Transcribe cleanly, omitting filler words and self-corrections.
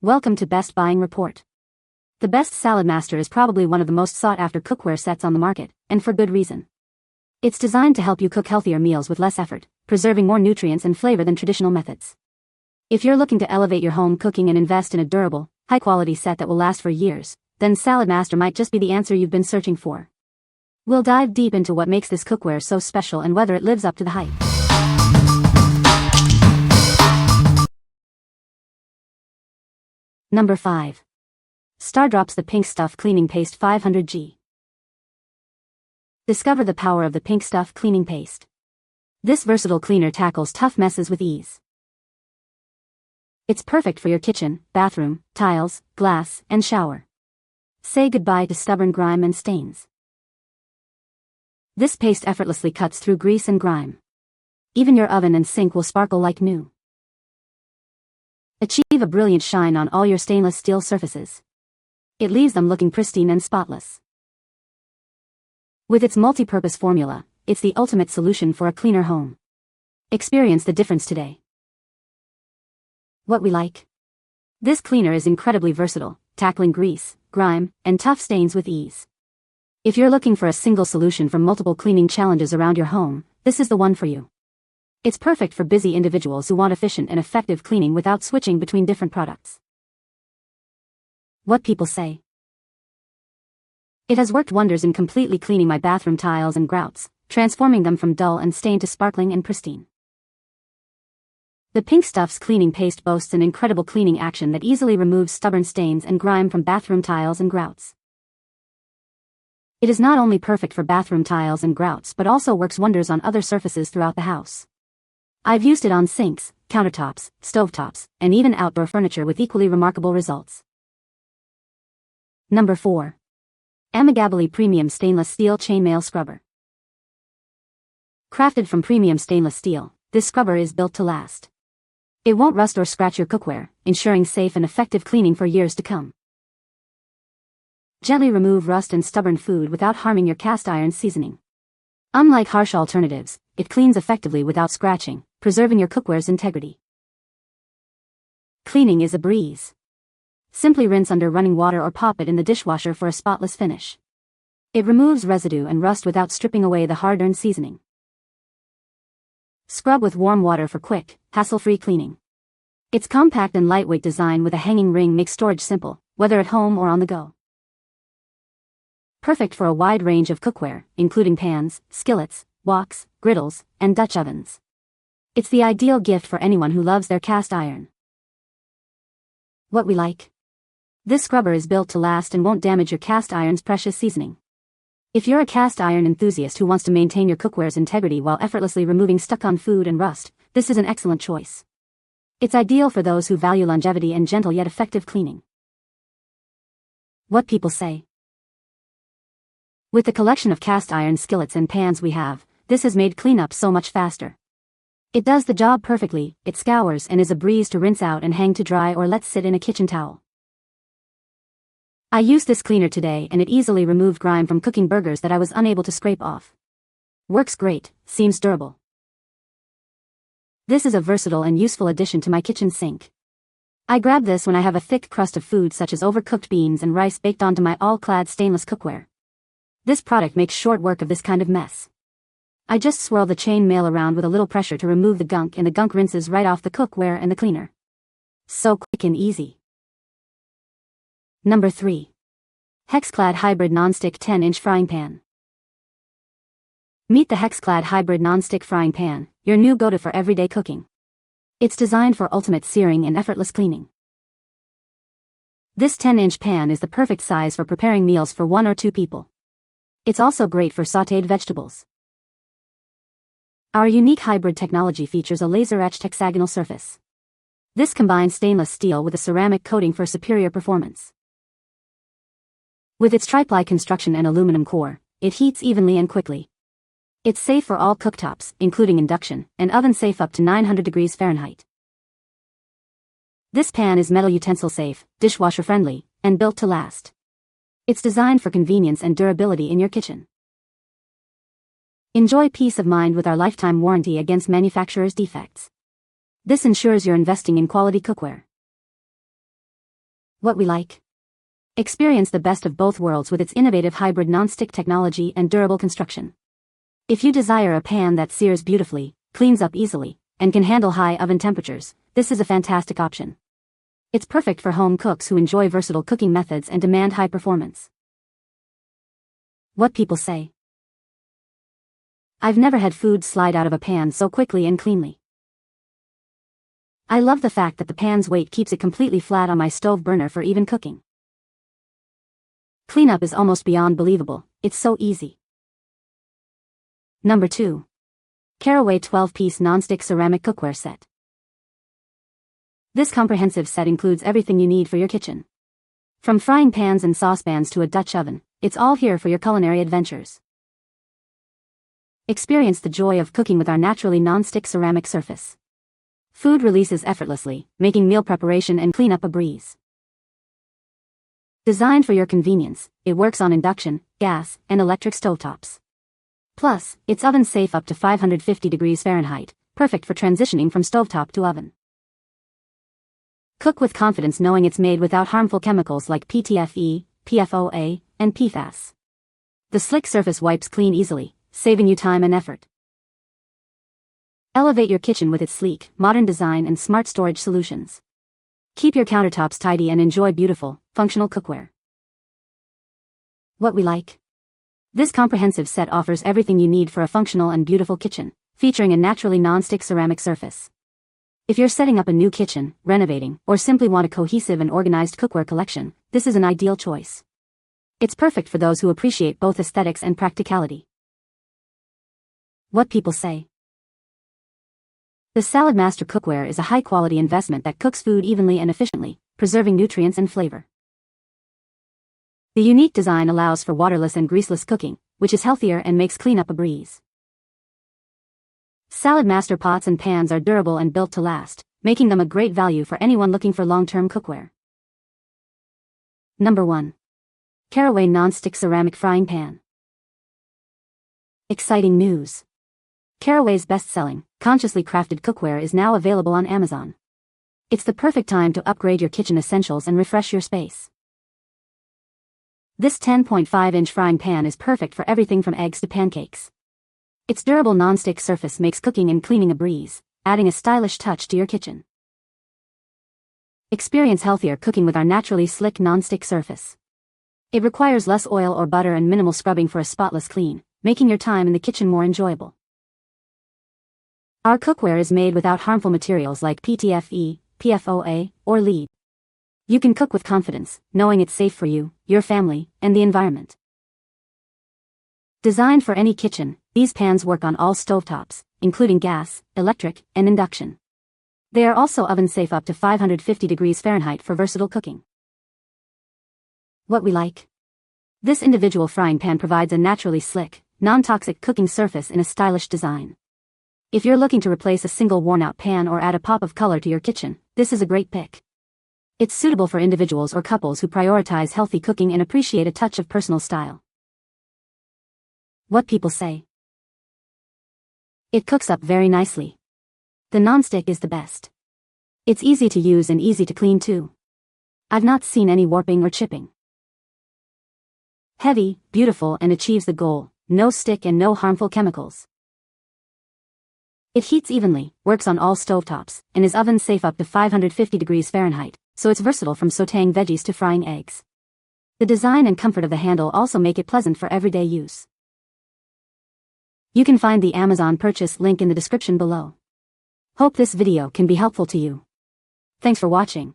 Welcome to Best Buying Report. The Best Saladmaster is probably one of the most sought-after cookware sets on the market, and for good reason. It's designed to help you cook healthier meals with less effort, preserving more nutrients and flavor than traditional methods. If you're looking to elevate your home cooking and invest in a durable, high-quality set that will last for years, then Saladmaster might just be the answer you've been searching for. We'll dive deep into what makes this cookware so special and whether it lives up to the hype. Number 5. Stardrops the Pink Stuff Cleaning Paste 500G. Discover the power of the Pink Stuff Cleaning Paste. This versatile cleaner tackles tough messes with ease. It's perfect for your kitchen, bathroom, tiles, glass, and shower. Say goodbye to stubborn grime and stains. This paste effortlessly cuts through grease and grime. Even your oven and sink will sparkle like new. Achieve a brilliant shine on all your stainless steel surfaces. It leaves them looking pristine and spotless. With its multi-purpose formula, it's the ultimate solution for a cleaner home. Experience the difference today. What we like. This cleaner is incredibly versatile, tackling grease, grime, and tough stains with ease. If you're looking for a single solution for multiple cleaning challenges around your home, this is the one for you. It's perfect for busy individuals who want efficient and effective cleaning without switching between different products. What people say. It has worked wonders in completely cleaning my bathroom tiles and grouts, transforming them from dull and stained to sparkling and pristine. The Pink Stuff's cleaning paste boasts an incredible cleaning action that easily removes stubborn stains and grime from bathroom tiles and grouts. It is not only perfect for bathroom tiles and grouts but also works wonders on other surfaces throughout the house. I've used it on sinks, countertops, stovetops, and even outdoor furniture with equally remarkable results. Number 4. Amagabeli Premium Stainless Steel Chainmail Scrubber. Crafted from premium stainless steel, this scrubber is built to last. It won't rust or scratch your cookware, ensuring safe and effective cleaning for years to come. Gently remove rust and stubborn food without harming your cast iron seasoning. Unlike harsh alternatives, it cleans effectively without scratching, preserving your cookware's integrity. Cleaning is a breeze. Simply rinse under running water or pop it in the dishwasher for a spotless finish. It removes residue and rust without stripping away the hard-earned seasoning. Scrub with warm water for quick, hassle-free cleaning. Its compact and lightweight design with a hanging ring makes storage simple, whether at home or on the go. Perfect for a wide range of cookware, including pans, skillets, woks, griddles, and Dutch ovens. It's the ideal gift for anyone who loves their cast iron. What we like. This scrubber is built to last and won't damage your cast iron's precious seasoning. If you're a cast iron enthusiast who wants to maintain your cookware's integrity while effortlessly removing stuck-on food and rust, this is an excellent choice. It's ideal for those who value longevity and gentle yet effective cleaning. What people say. With the collection of cast iron skillets and pans we have, this has made cleanup so much faster. It does the job perfectly, it scours and is a breeze to rinse out and hang to dry or let sit in a kitchen towel. I used this cleaner today and it easily removed grime from cooking burgers that I was unable to scrape off. Works great, seems durable. This is a versatile and useful addition to my kitchen sink. I grab this when I have a thick crust of food such as overcooked beans and rice baked onto my all-clad stainless cookware. This product makes short work of this kind of mess. I just swirl the chainmail around with a little pressure to remove the gunk and the gunk rinses right off the cookware and the cleaner. So quick and easy. Number 3. HexClad Hybrid Nonstick 10-inch Frying Pan. Meet the HexClad Hybrid Nonstick Frying Pan, your new go-to for everyday cooking. It's designed for ultimate searing and effortless cleaning. This 10-inch pan is the perfect size for preparing meals for 1 or 2 people. It's also great for sautéed vegetables. Our unique hybrid technology features a laser-etched hexagonal surface. This combines stainless steel with a ceramic coating for superior performance. With its tri-ply construction and aluminum core, it heats evenly and quickly. It's safe for all cooktops, including induction, and oven safe up to 900 degrees Fahrenheit. This pan is metal utensil safe, dishwasher friendly, and built to last. It's designed for convenience and durability in your kitchen. Enjoy peace of mind with our lifetime warranty against manufacturer's defects. This ensures you're investing in quality cookware. What we like. Experience the best of both worlds with its innovative hybrid non-stick technology and durable construction. If you desire a pan that sears beautifully, cleans up easily, and can handle high oven temperatures, this is a fantastic option. It's perfect for home cooks who enjoy versatile cooking methods and demand high performance. What people say. I've never had food slide out of a pan so quickly and cleanly. I love the fact that the pan's weight keeps it completely flat on my stove burner for even cooking. Cleanup is almost beyond believable, it's so easy. Number 2. Caraway 12-piece non-stick ceramic cookware set. This comprehensive set includes everything you need for your kitchen. From frying pans and saucepans to a Dutch oven, it's all here for your culinary adventures. Experience the joy of cooking with our naturally non-stick ceramic surface. Food releases effortlessly, making meal preparation and cleanup a breeze. Designed for your convenience, it works on induction, gas, and electric stovetops. Plus, it's oven-safe up to 550 degrees Fahrenheit, perfect for transitioning from stovetop to oven. Cook with confidence knowing it's made without harmful chemicals like PTFE, PFOA, and PFAS. The slick surface wipes clean easily, saving you time and effort. Elevate your kitchen with its sleek, modern design and smart storage solutions. Keep your countertops tidy and enjoy beautiful, functional cookware. What we like. This comprehensive set offers everything you need for a functional and beautiful kitchen, featuring a naturally non-stick ceramic surface. If you're setting up a new kitchen, renovating, or simply want a cohesive and organized cookware collection, this is an ideal choice. It's perfect for those who appreciate both aesthetics and practicality. What people say. The Saladmaster cookware is a high-quality investment that cooks food evenly and efficiently, preserving nutrients and flavor. The unique design allows for waterless and greaseless cooking, which is healthier and makes cleanup a breeze. Saladmaster pots and pans are durable and built to last, making them a great value for anyone looking for long-term cookware. Number 1. Caraway non-stick ceramic frying pan. Exciting news. Caraway's best-selling, consciously crafted cookware is now available on Amazon. It's the perfect time to upgrade your kitchen essentials and refresh your space. This 10.5-inch frying pan is perfect for everything from eggs to pancakes. Its durable non-stick surface makes cooking and cleaning a breeze, adding a stylish touch to your kitchen. Experience healthier cooking with our naturally slick non-stick surface. It requires less oil or butter and minimal scrubbing for a spotless clean, making your time in the kitchen more enjoyable. Our cookware is made without harmful materials like PTFE, PFOA, or lead. You can cook with confidence, knowing it's safe for you, your family, and the environment. Designed for any kitchen, these pans work on all stovetops, including gas, electric, and induction. They are also oven-safe up to 550 degrees Fahrenheit for versatile cooking. What we like. This individual frying pan provides a naturally slick, non-toxic cooking surface in a stylish design. If you're looking to replace a single worn-out pan or add a pop of color to your kitchen, this is a great pick. It's suitable for individuals or couples who prioritize healthy cooking and appreciate a touch of personal style. What people say. It cooks up very nicely. The nonstick is the best. It's easy to use and easy to clean too. I've not seen any warping or chipping. Heavy, beautiful, and achieves the goal: no stick and no harmful chemicals. It heats evenly, works on all stovetops, and is oven safe up to 550 degrees Fahrenheit, so it's versatile from sautéing veggies to frying eggs. The design and comfort of the handle also make it pleasant for everyday use. You can find the Amazon purchase link in the description below. Hope this video can be helpful to you. Thanks for watching.